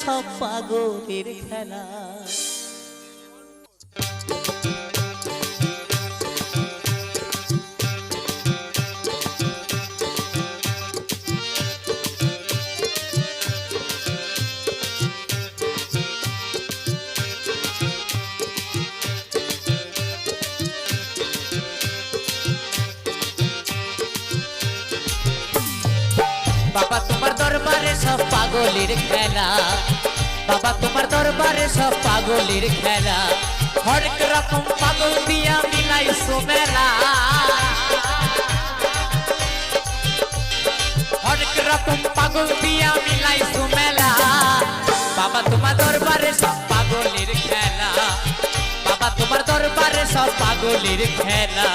সব পাগলের খেলা। বাবা তোমার দরবারে সব পাগলের খেলা, বাবা তোমার দরবারে সব পাগলের খেলা, হরেক রকম পাগল দিয়া মিলাইছো মেলা, হরেক রকম পাগল দিয়া মিলাইছো মেলা। বাবা তোমার দরবারে সব পাগলের খেলা, বাবা তোমার দরবারে সব পাগলের খেলা।